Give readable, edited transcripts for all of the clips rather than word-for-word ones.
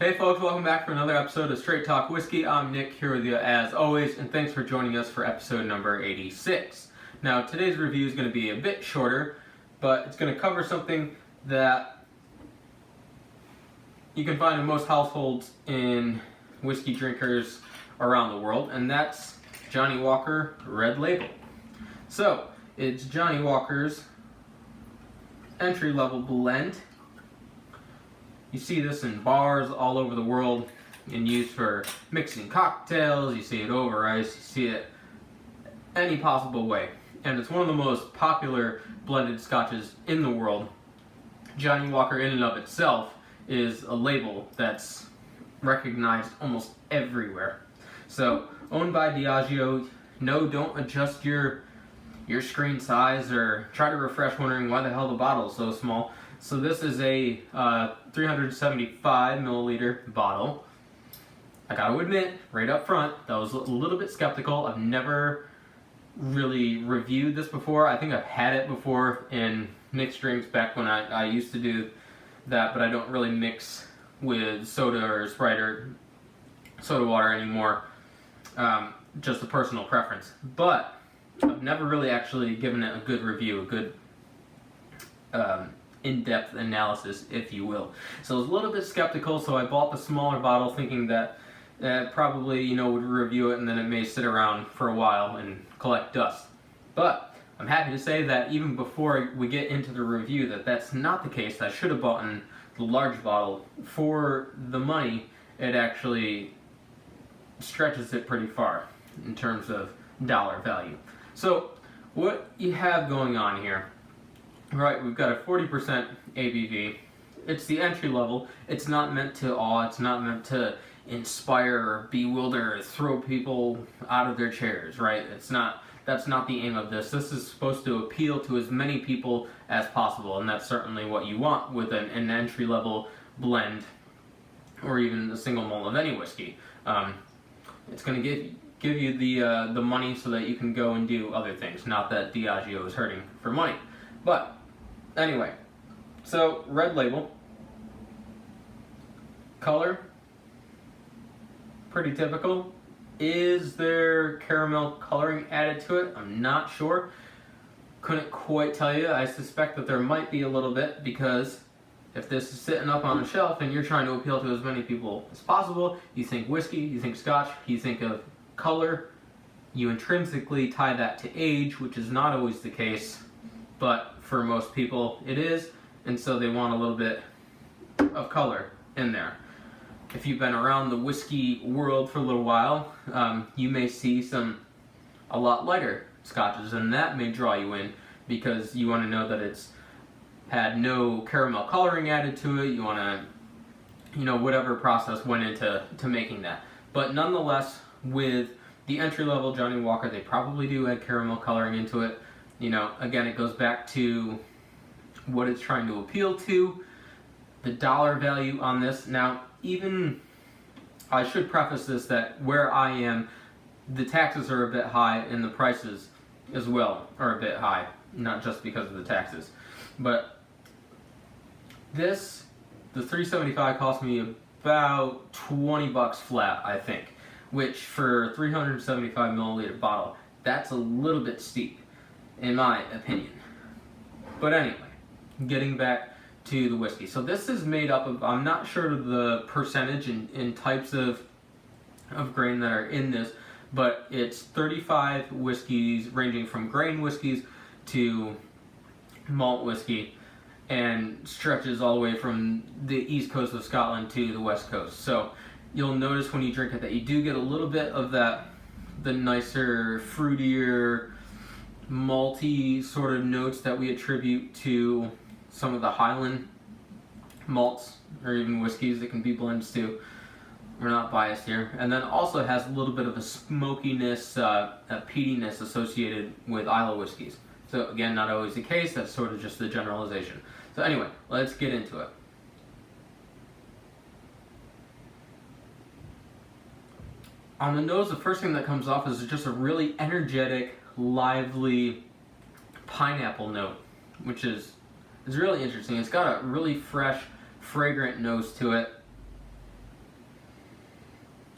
Hey folks, welcome back for another episode of Straight Talk Whiskey. I'm Nick, here with you as always, and thanks for joining us for episode number 86. Now, today's review is going to be a bit shorter, but it's going to cover something that you can find in most households in whiskey drinkers around the world, and that's Johnnie Walker Red Label. So, it's Johnnie Walker's entry-level blend. You see this in bars all over the world and used for mixing cocktails. You see it over ice. You see it any possible way. And it's one of the most popular blended scotches in the world. Johnnie Walker in and of itself is a label that's recognized almost everywhere. So, owned by Diageo. No, don't adjust your screen size or try to refresh wondering why the hell the bottle is so small. So this is a 375 milliliter bottle. I gotta admit, right up front, I was a little bit skeptical. I've never really reviewed this before. I think I've had it before in mixed drinks back when I used to do that, but I don't really mix with soda or Sprite or soda water anymore. Just a personal preference. But I've never really actually given it a good review, a good in-depth analysis, if you will. So I was a little bit skeptical, so I bought the smaller bottle thinking that probably, would review it and then it may sit around for a while and collect dust. But I'm happy to say that even before we get into the review that's not the case. I should have bought the large bottle. For the money, it actually stretches it pretty far in terms of dollar value. So what you have going on here, right, we've got a 40% ABV. It's the entry level. It's not meant to awe. It's not meant to inspire or bewilder or throw people out of their chairs, right? That's not the aim of this. This is supposed to appeal to as many people as possible, and that's certainly what you want with an entry level blend or even a single malt of any whiskey. It's going to give you the money so that you can go and do other things. Not that Diageo is hurting for money, but anyway, so red label, color, pretty typical. Is there caramel coloring added to it? I'm not sure. Couldn't quite tell you. I suspect that there might be a little bit, because if this is sitting up on the shelf and you're trying to appeal to as many people as possible, you think whiskey, you think scotch, you think of color, you intrinsically tie that to age, which is not always the case, but for most people it is, and so they want a little bit of color in there. If you've been around the whiskey world for a little while, you may see a lot lighter scotches, and that may draw you in because you want to know that it's had no caramel coloring added to it. You want to, whatever process went into making that. But nonetheless, with the entry-level Johnnie Walker, they probably do add caramel coloring into it. Again, it goes back to what it's trying to appeal to, the dollar value on this. Now, even, I should preface this that where I am, the taxes are a bit high and the prices as well are a bit high, not just because of the taxes. But the 375 cost me about 20 bucks flat, I think, which for a 375 milliliter bottle, that's a little bit steep, in my opinion. But anyway, getting back to the whiskey. So this is made up of, I'm not sure of the percentage and types of grain that are in this, but it's 35 whiskeys ranging from grain whiskeys to malt whiskey, and stretches all the way from the east coast of Scotland to the west coast. So you'll notice when you drink it that you do get a little bit of the nicer, fruitier, malty sort of notes that we attribute to some of the Highland malts or even whiskeys that can be blends too. We're not biased here. And then also has a little bit of a smokiness, a peatiness associated with Islay whiskeys. So again, not always the case. That's sort of just the generalization. So anyway, let's get into it. On the nose, the first thing that comes off is just a really energetic, lively pineapple note, which is really interesting. It's got a really fresh, fragrant nose to it.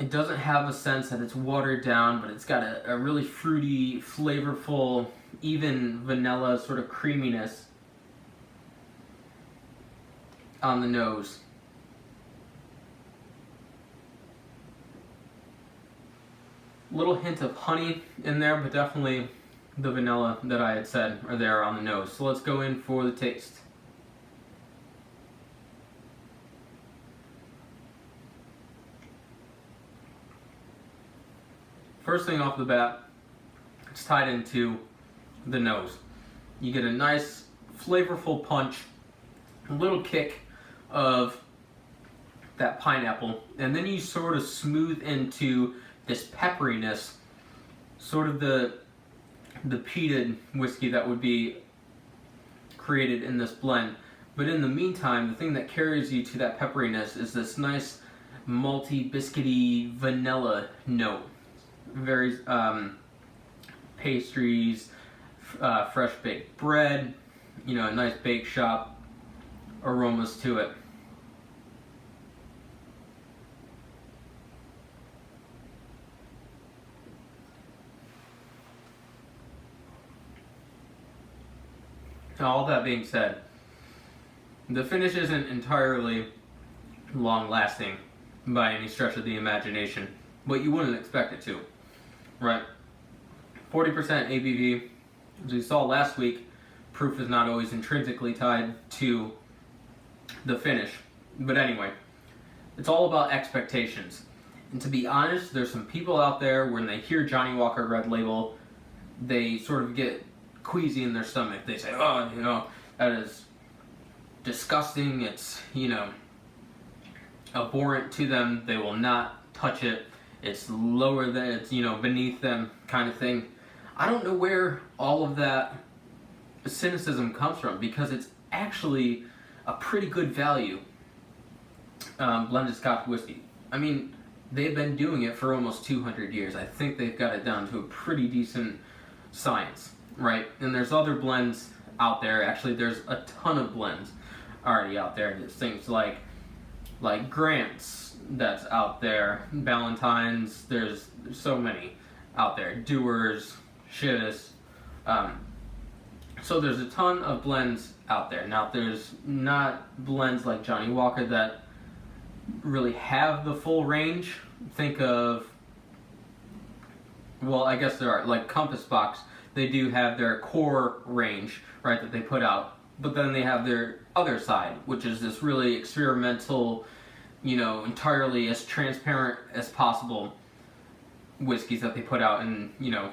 it doesn't have a sense that it's watered down, but it's got a really fruity, flavorful, even vanilla sort of creaminess on the nose. Little hint of honey in there, but definitely the vanilla that I had said are there on the nose. So let's go in for the taste. First thing off the bat, it's tied into the nose. You get a nice flavorful punch, a little kick of that pineapple, and then you sort of smooth into this pepperiness, sort of the peated whiskey that would be created in this blend. But in the meantime, the thing that carries you to that pepperiness is this nice malty, biscuity vanilla note. Very pastries, fresh baked bread, you know, a nice bake shop aromas to it. All that being said, the finish isn't entirely long-lasting by any stretch of the imagination, but you wouldn't expect it to, right? 40% ABV, as we saw last week, proof is not always intrinsically tied to the finish. But anyway, it's all about expectations. And to be honest, there's some people out there, when they hear Johnnie Walker Red Label, they sort of get queasy in their stomach. They say, oh, you know, that is disgusting, it's, you know, abhorrent to them, they will not touch it, it's lower than, it's, you know, beneath them kind of thing. I don't know where all of that cynicism comes from, because it's actually a pretty good value blended Scotch whiskey. I mean, they've been doing it for almost 200 years. I think they've got it down to a pretty decent science. Right, and there's other blends out there. Actually, there's a ton of blends already out there. There's things like Grant's that's out there, Ballantine's. There's so many out there. Dewar's, Chivas. So there's a ton of blends out there. Now, there's not blends like Johnnie Walker that really have the full range. Think of, well, I guess there are, like Compass Box. They do have their core range, right, that they put out. But then they have their other side, which is this really experimental, you know, entirely as transparent as possible whiskeys that they put out in, you know,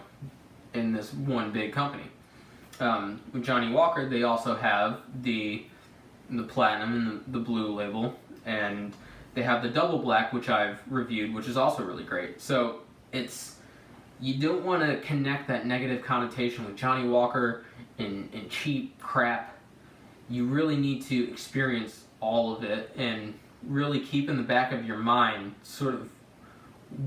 in this one big company. With Johnnie Walker, they also have the platinum and the blue label, and they have the double black, which I've reviewed, which is also really great. So it's, you don't want to connect that negative connotation with Johnnie Walker and cheap crap. You really need to experience all of it and really keep in the back of your mind sort of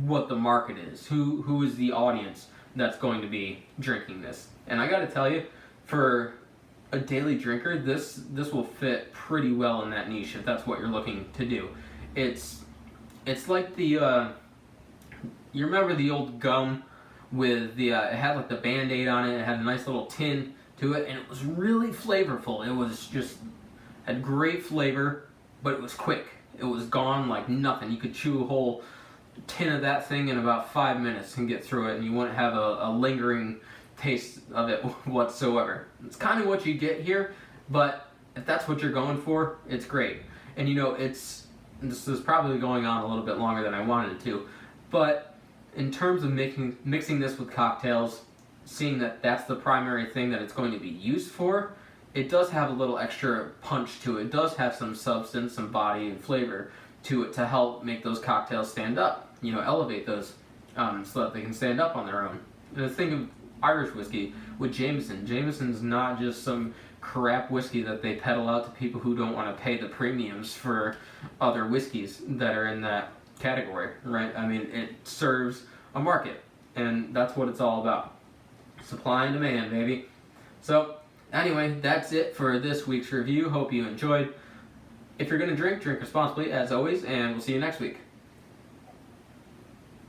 what the market is, who is the audience that's going to be drinking this. And I gotta tell you, for a daily drinker, this will fit pretty well in that niche if that's what you're looking to do. It's like the you remember the old gum with the it had like the Band-Aid on it. It had a nice little tin to it, and it was really flavorful. It was just had great flavor, but it was quick. It was gone like nothing. You could chew a whole tin of that thing in about 5 minutes and get through it, and you wouldn't have a lingering taste of it whatsoever. It's kind of what you get here, but if that's what you're going for, it's great. And you know, this is probably going on a little bit longer than I wanted it to, but in terms of mixing this with cocktails, seeing that that's the primary thing that it's going to be used for, it does have a little extra punch to it. It does have some substance, some body and flavor to it to help make those cocktails stand up, you know, elevate those so that they can stand up on their own. And the thing of Irish whiskey with Jameson, Jameson's not just some crap whiskey that they peddle out to people who don't want to pay the premiums for other whiskeys that are in that category, right? I mean, it serves a market, and that's what it's all about. Supply and demand, baby. So, anyway, that's it for this week's review. Hope you enjoyed. If you're going to drink responsibly, as always, and we'll see you next week.